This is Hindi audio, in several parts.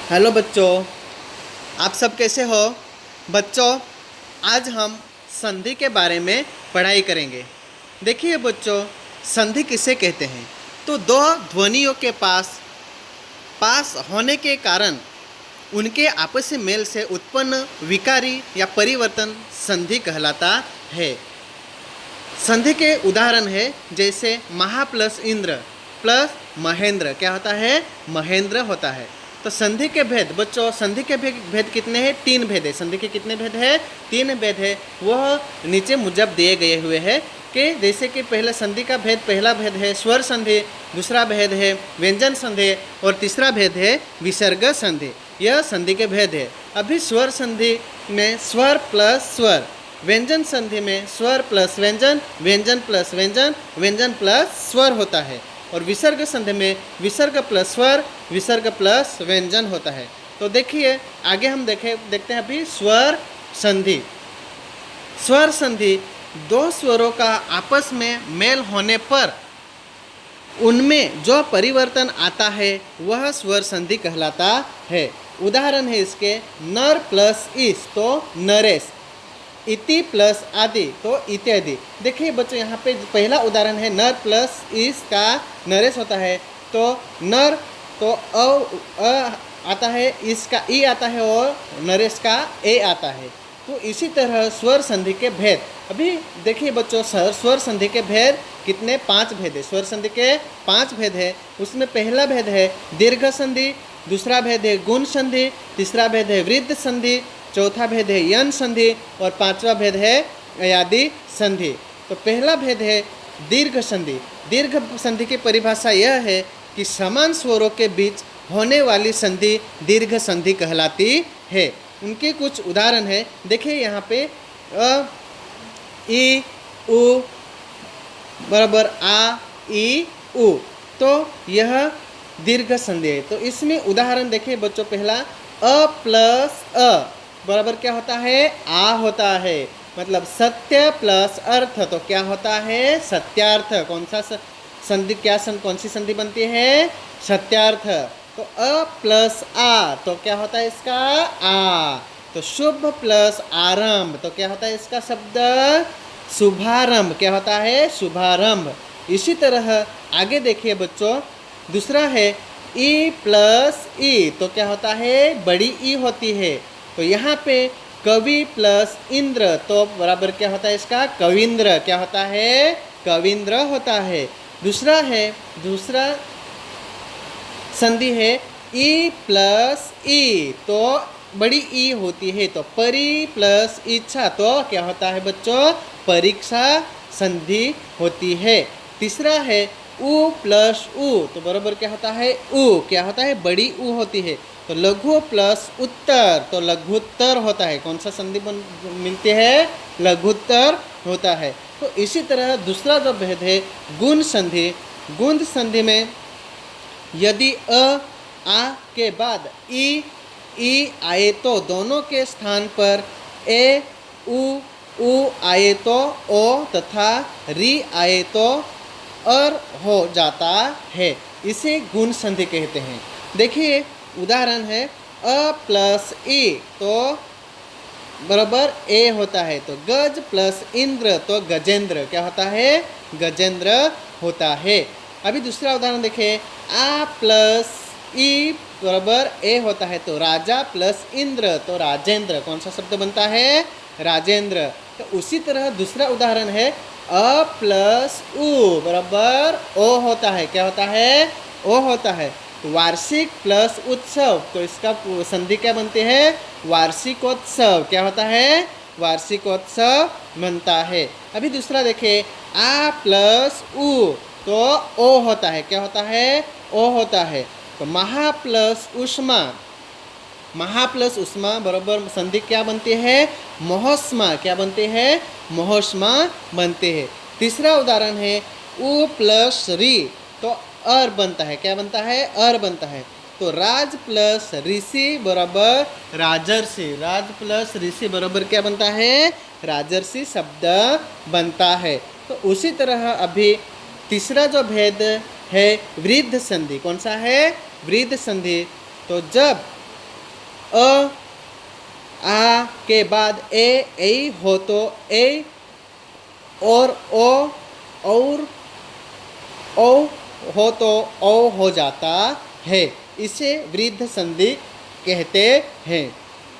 हेलो बच्चों, आप सब कैसे हो? बच्चों, आज हम संधि के बारे में पढ़ाई करेंगे। देखिए बच्चों, संधि किसे कहते हैं? तो दो ध्वनियों के पास होने के कारण उनके आपसी मेल से उत्पन्न विकारी या परिवर्तन संधि कहलाता है। संधि के उदाहरण है जैसे महा प्लस इंद्र प्लस महेंद्र। क्या होता है? महेंद्र होता है। तो संधि के भेद बच्चों, संधि के भेद कितने हैं? 3 भेद है। संधि के कितने भेद है? 3 भेद है। वह नीचे मुजब दिए गए हुए हैं कि जैसे कि पहले संधि का भेद, पहला भेद है स्वर संधि, दूसरा भेद है व्यंजन संधि और तीसरा भेद है विसर्ग संधि। यह संधि के भेद है। अभी स्वर संधि में स्वर प्लस स्वर, व्यंजन संधि में स्वर प्लस व्यंजन, व्यंजन प्लस व्यंजन, व्यंजन प्लस स्वर होता है। और विसर्ग संधि में विसर्ग प्लस स्वर, विसर्ग प्लस व्यंजन होता है। तो देखिए आगे हम देखते हैं अभी स्वर संधि। स्वर संधि दो स्वरों का आपस में मेल होने पर उनमें जो परिवर्तन आता है वह स्वर संधि कहलाता है। उदाहरण है इसके नर प्लस इस तो नरेश, इति प्लस आदि तो इत्यादि। देखिए बच्चों, यहाँ पे पहला उदाहरण है नर प्लस इस का नरेश होता है। तो नर तो अ आता है, इसका ई आता है और नरेश का ए आता है। तो इसी तरह स्वर संधि के भेद। अभी देखिए बच्चों, स्वर संधि के भेद कितने? 5 भेद है। स्वर संधि के 5 भेद है। उसमें पहला भेद है दीर्घ संधि, दूसरा भेद है गुण संधि, तीसरा भेद है वृद्ध संधि, चौथा भेद है यन संधि और पांचवा भेद है अयादि संधि। तो पहला भेद है दीर्घ संधि। दीर्घ संधि की परिभाषा यह है कि समान स्वरों के बीच होने वाली संधि दीर्घ संधि कहलाती है। उनके कुछ उदाहरण है। देखिए यहाँ पे अ, ई, उ बराबर आ, ई, उ। तो यह दीर्घ संधि है। तो इसमें उदाहरण देखिए बच्चों, पहला अ प्लस अ बराबर क्या होता है? आ होता है। मतलब सत्य प्लस अर्थ तो क्या होता है? सत्यार्थ। कौन सा संधि, कौन सी संधि बनती है? सत्यार्थ। तो अ प्लस आ तो क्या होता है इसका? आ। तो शुभ प्लस आरंभ तो क्या होता है इसका शब्द? शुभारंभ। क्या होता है? शुभारंभ। इसी तरह आगे देखिए बच्चों, दूसरा है ई प्लस ई तो क्या होता है? बड़ी ई होती है। तो यहाँ पे कवि प्लस इंद्र तो बराबर क्या होता है इसका? कविंद्र। क्या होता है? कविंद्र होता है। दूसरा संधि है ई प्लस ई तो बड़ी ई होती है। तो परी प्लस इच्छा तो क्या होता है बच्चों? परीक्षा संधि होती है। तीसरा है उ प्लस उ तो बराबर क्या होता है? उ। क्या होता है? बड़ी उ होती है। तो लघु प्लस उत्तर तो लघुत्तर होता है। कौन सा संधि मिलती है? लघुत्तर होता है। तो इसी तरह दूसरा जो भेद है गुण संधि। गुण संधि में यदि अ आ के बाद ई आए तो दोनों के स्थान पर ए उ आए तो ओ तथा री आए तो अर हो जाता है। इसे गुण संधि कहते हैं। देखिए उदाहरण है अ प्लस ई तो बराबर ए होता है। तो गज प्लस इंद्र तो गजेंद्र। क्या होता है? गजेंद्र होता है। अभी दूसरा उदाहरण देखें, आ प्लस ई बराबर ए होता है। तो राजा प्लस इंद्र तो राजेंद्र। कौन सा शब्द बनता है? राजेंद्र। तो उसी तरह दूसरा उदाहरण है अ प्लस उ बराबर ओ होता है। क्या होता है? ओ होता है। वार्षिक प्लस उत्सव तो इसका संधि क्या बनती है? वार्षिकोत्सव। क्या होता है? वार्षिकोत्सव बनता है। अभी दूसरा देखिए आ प्लस उ तो ओ होता है। क्या होता है? ओ होता है। तो महा प्लस उष्मा, महा प्लस उष्मा बराबर संधि क्या बनती है? महोष्मा। क्या बनते हैं? महोष्मा बनते हैं। तीसरा उदाहरण है उ प्लस री तो अर बनता है। क्या बनता है? अर बनता है। तो राज प्लस ऋषि बराबर राजर्षि। राज प्लस ऋषि बराबर क्या बनता है? राजर्षि शब्द बनता है। तो उसी तरह अभी तीसरा जो भेद है वृद्ध संधि। कौन सा है? वृद्ध संधि। तो जब अ आ के बाद ए हो तो ए, और ओ और ओ हो तो ओ हो जाता है। इसे वृद्ध संधि कहते हैं।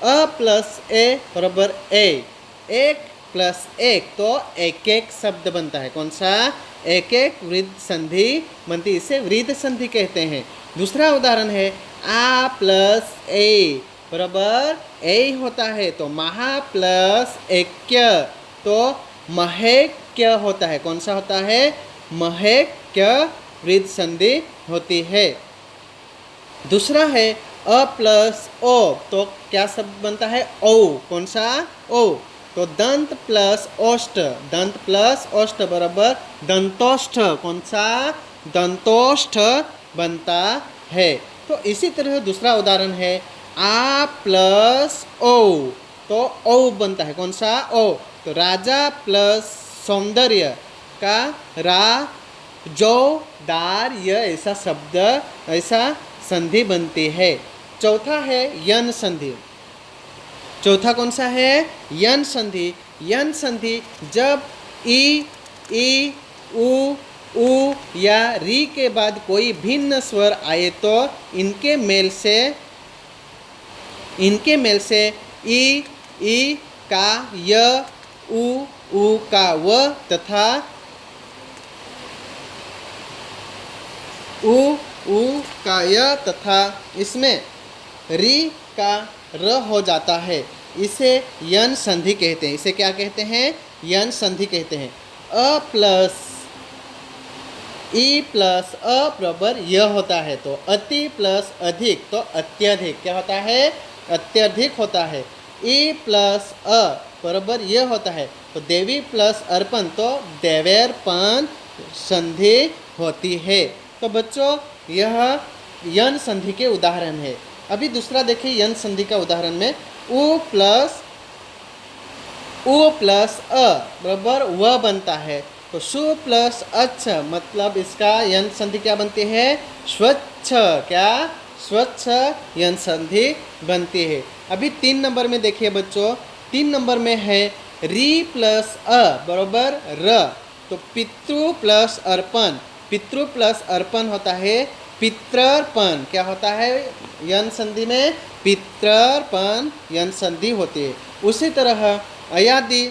अ प्लस ए बराबर ए, एक प्लस एक तो एक एक शब्द बनता है। कौन सा? एक एक वृद्ध संधि बनती, इसे वृद्ध संधि कहते हैं। दूसरा उदाहरण है आ प्लस ए बराबर ए होता है, तो महा प्लस एक्य तो महक्य होता है। कौन सा होता है? महक्य वृद्ध संधि होती है। दूसरा है अ प्लस ओ, तो क्या शब्द बनता है? ओ। कौन सा? ओ। तो दंत प्लस ओष्ठ, दंत प्लस ओष्ठ बराबर दंतोष्ठ। कौन सा? दंतोष्ठ बनता है। तो इसी तरह दूसरा उदाहरण है आ प्लस ओ, तो ओ बनता है। कौन सा? ओ। तो राजा प्लस सौंदर्य का रा जो दार य ऐसा शब्द, ऐसा संधि बनती है। चौथा है यन संधि। चौथा कौन सा है? यन संधि। यन संधि जब ई उ या री के बाद कोई भिन्न स्वर आए तो इनके मेल से ई का य, उ का व तथा उ का य तथा इसमें री का र हो जाता है। इसे यन संधि कहते हैं। इसे क्या कहते हैं? यन संधि कहते हैं। अ प्लस ई प्लस अ बराबर य होता है, तो अति प्लस अधिक तो अत्यधिक क्या होता है? अत्यधिक होता है। ई प्लस अ बराबर य होता है, तो देवी प्लस अर्पण तो देवेर्पण संधि होती है। तो बच्चों यह यन संधि के उदाहरण है। अभी दूसरा देखिए यन संधि का उदाहरण में उ प्लस अ बराबर व बनता है, तो सु प्लस अच्छ मतलब इसका यन संधि क्या बनती है? स्वच्छ। क्या? स्वच्छ यन संधि बनती है। अभी 3 नंबर में देखिए बच्चों, 3 नंबर में है री प्लस अ बराबर र, तो पितृ प्लस अर्पण, पितृ प्लस अर्पण होता है पितृर्पण। क्या होता है यन संधि में? पितृर्पण यन संधि होती है। उसी तरह अयादि,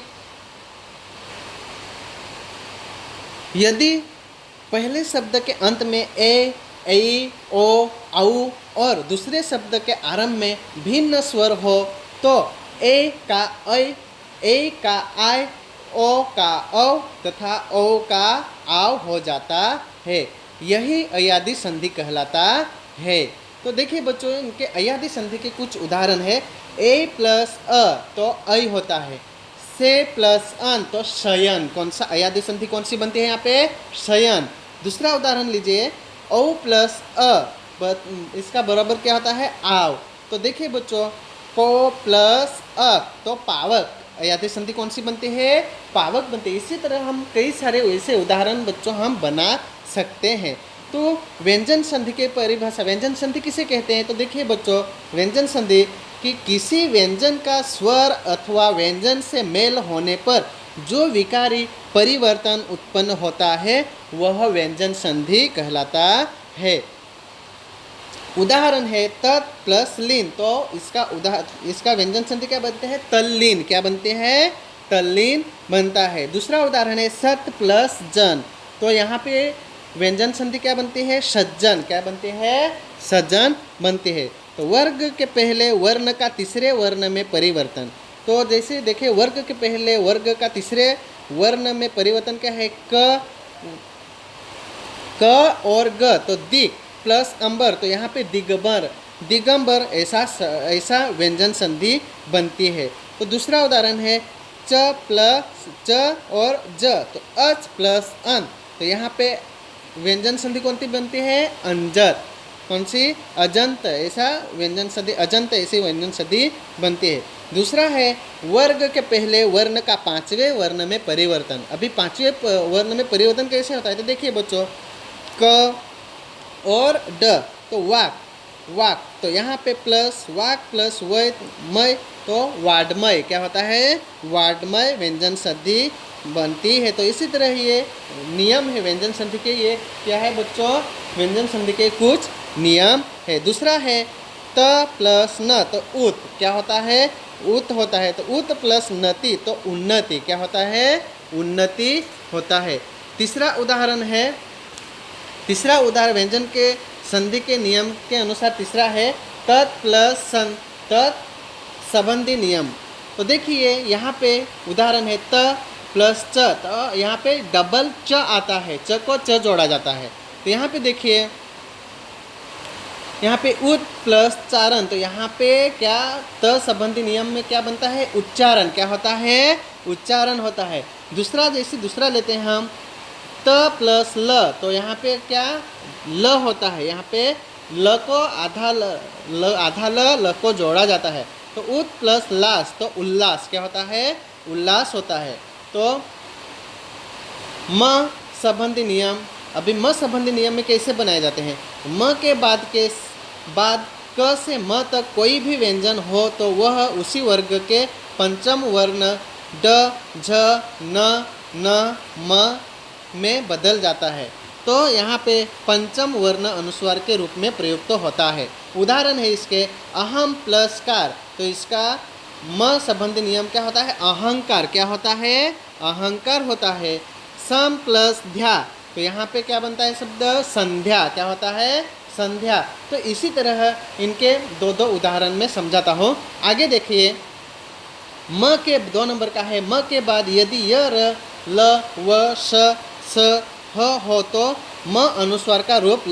यदि पहले शब्द के अंत में ए, ऐ, ओ, औ और दूसरे शब्द के आरंभ में भिन्न स्वर हो तो ए का ऐ का आय, ओ का औ तथा ओ का आव हो जाता है। यही अयादि संधि कहलाता है। तो देखिए बच्चों इनके अयादि संधि के कुछ उदाहरण है। ए प्लस अ तो ऐ होता है, से प्लस अन तो शयन। कौन सा अयादि संधि कौन सी बनती है यहाँ पे? शयन। दूसरा उदाहरण लीजिए औ प्लस अ, इसका बराबर क्या होता है? आव। तो देखिए बच्चों पो प्लस अ तो पावक, अयादि संधि कौन सी बनती है? पावक बनती है। इसी तरह हम कई सारे ऐसे उदाहरण बच्चों हम बना सकते हैं। तो व्यंजन संधि के परिभाषा, व्यंजन संधि किसे कहते हैं? तो देखिए बच्चों व्यंजन संधि कि किसी व्यंजन का स्वर अथवा व्यंजन से मेल होने पर जो विकारी परिवर्तन उत्पन्न होता है वह व्यंजन संधि कहलाता है। उदाहरण है तत् प्लस लीन, तो इसका व्यंजन संधि क्या बनते हैं? तल्लीन। क्या बनते हैं? तल्लीन बनता है। दूसरा उदाहरण है सत प्लस जन, तो यहाँ पे व्यंजन संधि क्या बनती है? सज्जन। क्या बनती है? सज्जन बनती है। तो वर्ग के पहले वर्ण का तीसरे वर्ण में परिवर्तन, तो जैसे देखिए वर्ग के पहले वर्ग का तीसरे वर्ण में परिवर्तन क्या है? क और ग, तो दिक प्लस अंबर, तो यहाँ पे दिगंबर, दिगंबर ऐसा व्यंजन संधि बनती है। तो दूसरा उदाहरण है च प्लस च और ज, तो अच प्लस अन, तो यहाँ पे व्यंजन संधि कौन सी बनती है? अंजत। कौन सी? अजंत। ऐसा व्यंजन संधि, अजंत ऐसी व्यंजन संधि बनती है। दूसरा है वर्ग के पहले वर्ण का पांचवें वर्ण में परिवर्तन। अभी पांचवें वर्ण में परिवर्तन कैसे होता है? तो देखिए बच्चों क और ड, तो वाक, वाक, तो यहाँ पे प्लस वाक प्लस वय मय, तो वाड्मय क्या होता है, वाड्मय व्यंजन संधि बनती है। तो इसी तरह ये नियम है व्यंजन संधि के, ये क्या है बच्चों, व्यंजन संधि के कुछ नियम है। दूसरा है त प्लस न, तो उत क्या होता है, उत होता है। तो उत प्लस नति, तो उन्नति क्या होता है, उन्नति होता है। तीसरा उदाहरण व्यंजन के संधि के नियम के अनुसार तीसरा है तत् प्लस सन, तत् संबंधी नियम। तो देखिए यहाँ पे उदाहरण है त प्लस च, तो यहाँ पे डबल च आता है, च को च जोड़ा जाता है। तो यहाँ पे देखिए, यहाँ पे उत प्लस चारण, तो यहाँ पे क्या त संबंधी नियम में क्या बनता है, उच्चारण क्या होता है, उच्चारण होता है। दूसरा जैसे दूसरा लेते हैं हम त प्लस ल, तो यहाँ पे क्या ल होता है, यहाँ पे ल को आधा ल को जोड़ा जाता है। तो उत प्लस लास, तो उल्लास क्या होता है, उल्लास होता है। तो म संबंधी नियम, अभी म संबंधी नियम में कैसे बनाए जाते हैं, म के बाद क से म तक कोई भी व्यंजन हो तो वह उसी वर्ग के पंचम वर्ण ड, झ, न, म में बदल जाता है। तो यहाँ पे पंचम वर्ण अनुस्वार के रूप में प्रयुक्त होता है। उदाहरण है इसके अहम प्लस कार, तो इसका म संबंधी नियम क्या होता है, अहंकार क्या होता है, अहंकार होता है। सम प्लस ध्या, तो यहाँ पे क्या बनता है शब्द, संध्या क्या होता है, संध्या। तो इसी तरह इनके दो दो उदाहरण में समझाता हूँ। आगे देखिए, म के 2 नंबर का है, म के बाद यदि य, र, ल, व, श, स, ह हो तो म अनुस्वार का रूप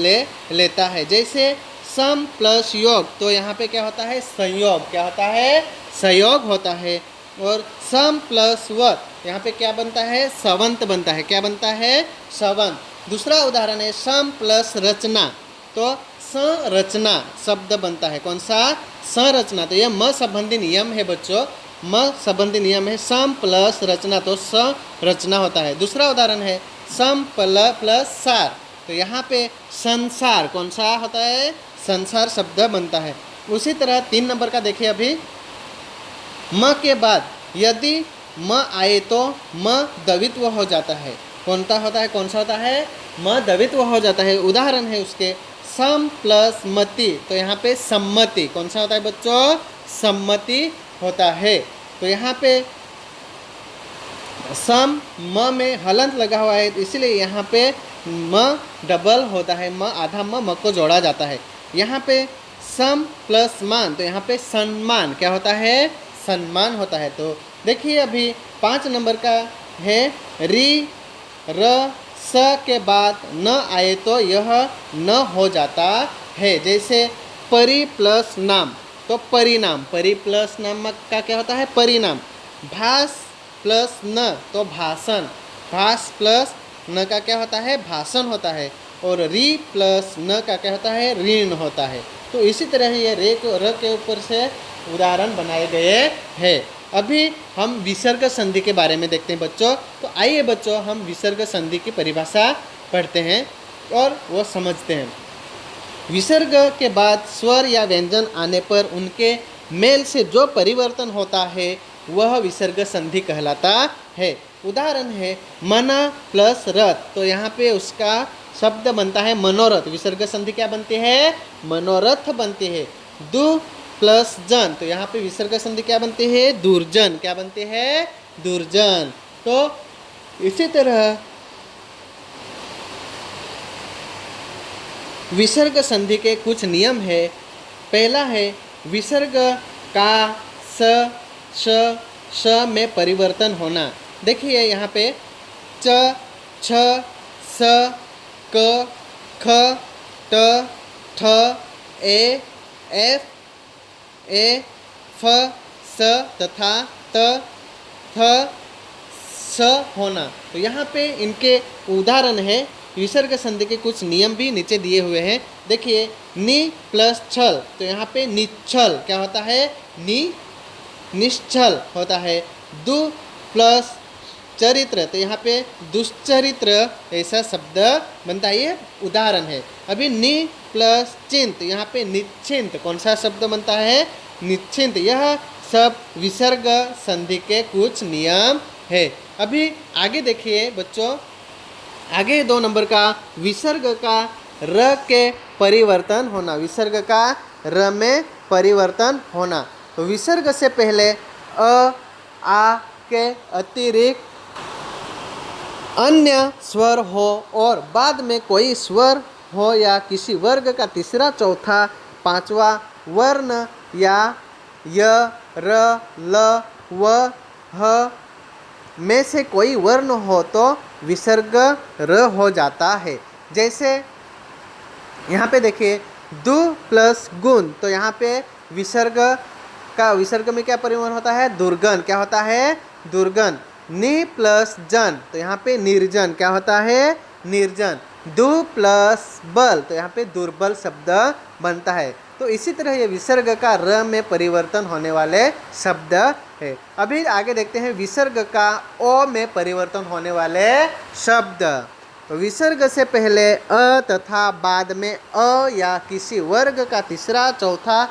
लेता है। जैसे सम प्लस योग, तो यहाँ पे क्या होता है, संयोग क्या होता है, संयोग होता है। और सम प्लस व, यहाँ पे क्या बनता है, सवंत बनता है, क्या बनता है, सवंत। दूसरा उदाहरण है सम प्लस रचना, तो संरचना शब्द बनता है, कौन सा, संरचना। तो यह म संबंधी नियम है बच्चों, म संबंधी नियम है, सम प्लस रचना तो संरचना होता है। दूसरा उदाहरण है सम प्लस सार, तो यहाँ पे संसार कौन सा होता है, संसार शब्द बनता है। उसी तरह 3 नंबर का देखिए, अभी म के बाद यदि म आए तो म द्वित्व हो जाता है, कौन सा होता है, कौन सा होता है, म द्वित्व हो जाता है। उदाहरण है उसके सम प्लस मति, तो यहाँ पे सम्मति कौन सा होता है बच्चों, सम्मति होता है। तो यहाँ पे सम म में हलंत लगा हुआ है, इसलिए यहाँ पे म डबल होता है, म आधा म को जोड़ा जाता है। यहाँ पे सम प्लस मान, तो यहाँ पे सम्मान क्या होता है, सम्मान होता है। तो देखिए अभी 5 नंबर का है री, र, स के बाद न आए तो यह न हो जाता है। जैसे परि प्लस नाम, तो परिणाम, परि प्लस नाम का क्या होता है, परिणाम। भास प्लस न, तो भाषण, भास प्लस न का क्या होता है, भाषण होता है। और री प्लस न का क्या होता है, ऋण होता है। तो इसी तरह ये रे को र के ऊपर से उदाहरण बनाए गए हैं। अभी हम विसर्ग संधि के बारे में देखते हैं बच्चों। तो आइए बच्चों हम विसर्ग संधि की परिभाषा पढ़ते हैं और वो समझते हैं। विसर्ग के बाद स्वर या व्यंजन आने पर उनके मेल से जो परिवर्तन होता है वह विसर्ग संधि कहलाता है। उदाहरण है मना प्लस रथ, तो यहाँ पे उसका शब्द बनता है मनोरथ, विसर्ग संधि क्या बनती है, मनोरथ बनती है। दु प्लस जन, तो यहाँ पे विसर्ग संधि क्या बनती है, दुर्जन, क्या बनती है, दुर्जन। तो इसी तरह विसर्ग संधि के कुछ नियम है। पहला है विसर्ग का स, श, श में परिवर्तन होना। देखिए यहाँ पे च, छ, स, क, ख, ट, ठ, ए, एफ, ए, फ, स तथा त, थ, स होना। तो यहाँ पे इनके उदाहरण है। विसर्ग संधि के कुछ नियम भी नीचे दिए हुए हैं। देखिए नि प्लस छल, तो यहाँ पे निच्छल क्या होता है, निश्चल होता है। दु प्लस चरित्र, तो यहाँ पे दुश्चरित्र ऐसा शब्द बनता है, ये उदाहरण है। अभी नि प्लस चिंत, यहाँ पे निश्चिंत कौन सा शब्द बनता है? निश्चिंत। यह सब विसर्ग संधि के कुछ नियम है। अभी आगे देखिए बच्चों, आगे 2 नंबर का विसर्ग का र के परिवर्तन होना, विसर्ग का र में परिवर्तन होना। तो विसर्ग से पहले आ के अतिरिक्त अन्य स्वर हो और बाद में कोई स्वर हो या किसी वर्ग का तीसरा, चौथा, पांचवा वर्ण या य, र, ल, व, ह में से कोई वर्ण हो तो विसर्ग र हो जाता है। जैसे यहाँ पे देखिए दु प्लस गुण, तो यहाँ पे विसर्ग में क्या परिवर्तन होता है? दुर्गन। क्या होता है? दुर्गन। नि प्लस जन, तो यहाँ पे निर्जन। क्या होता है? निर्जन। दु प्लस बल, तो यहाँ पे दुर्बल शब्द बनता है। तो इसी तरह ये विसर्ग का र में परिवर्तन होने वाले शब्द है। अभी आगे देखते हैं विसर्ग का ओ में परिवर्तन होने वाले शब्द। तो विसर्ग से पहले अ तथा बाद में अ या किसी वर्ग का तीसरा, चौथा,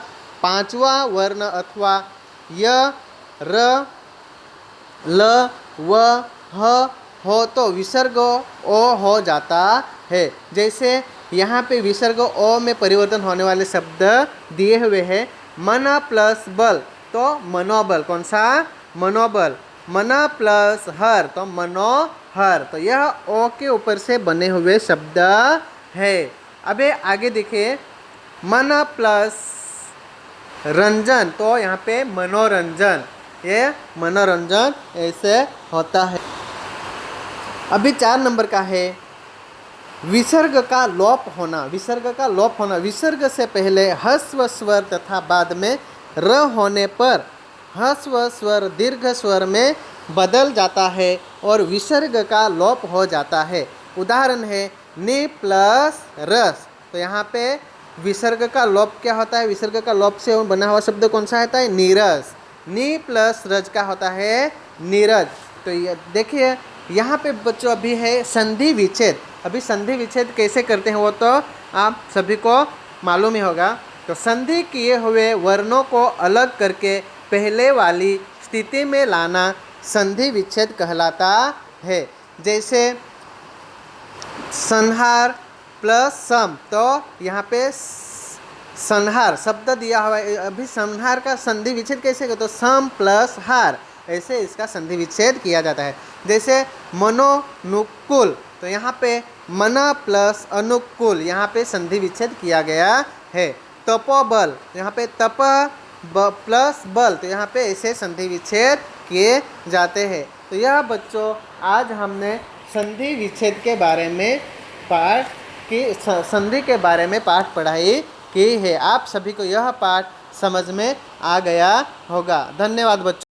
पांचवा वर्ण अथवा य, र, ल, व, ह हो तो विसर्ग ओ हो जाता है। जैसे यहाँ पे विसर्ग ओ में परिवर्तन होने वाले शब्द दिए हुए हैं। मन प्लस बल, तो मनोबल। कौन सा? मनोबल। मन प्लस हर, तो मनोहर। तो यह ओ के ऊपर से बने हुए शब्द है। अब आगे देखिए मन प्लस रंजन, तो यहाँ पे मनोरंजन, ये मनोरंजन ऐसे होता है। अभी 4 नंबर का है विसर्ग का लोप होना। विसर्ग का लोप होना, विसर्ग से पहले ह्रस्व स्वर तथा बाद में र होने पर ह्रस्व स्वर दीर्घ स्वर में बदल जाता है और विसर्ग का लोप हो जाता है। उदाहरण है नि प्लस रस, तो यहाँ पे विसर्ग का लोप क्या होता है? विसर्ग का लोप से बना हुआ शब्द कौन सा होता है? नीरस। नि प्लस रज का होता है? नीरज। तो ये देखिए यहाँ पे बच्चों अभी है संधि विच्छेद। अभी संधि विच्छेद कैसे करते हैं वो तो आप सभी को मालूम ही होगा। तो संधि किए हुए वर्णों को अलग करके पहले वाली स्थिति में लाना संधि विच्छेद कहलाता है। जैसे संहार प्लस सम, तो यहाँ पे संहार शब्द दिया हुआ है। अभी संहार का संधि विच्छेद कैसे करते? तो सम प्लस हार, ऐसे इसका संधि विच्छेद किया जाता है। जैसे मनोनुकूल, तो यहाँ पे मन प्लस अनुकूल, यहाँ पे संधि विच्छेद किया गया है। तपोबल, यहाँ पे तप प्लस बल, तो यहाँ पे ऐसे संधि विच्छेद किए जाते हैं। तो यह बच्चों आज हमने संधि विच्छेद के बारे में संधि के बारे में पाठ पढ़ाई की है। आप सभी को यह पाठ समझ में आ गया होगा। धन्यवाद बच्चों।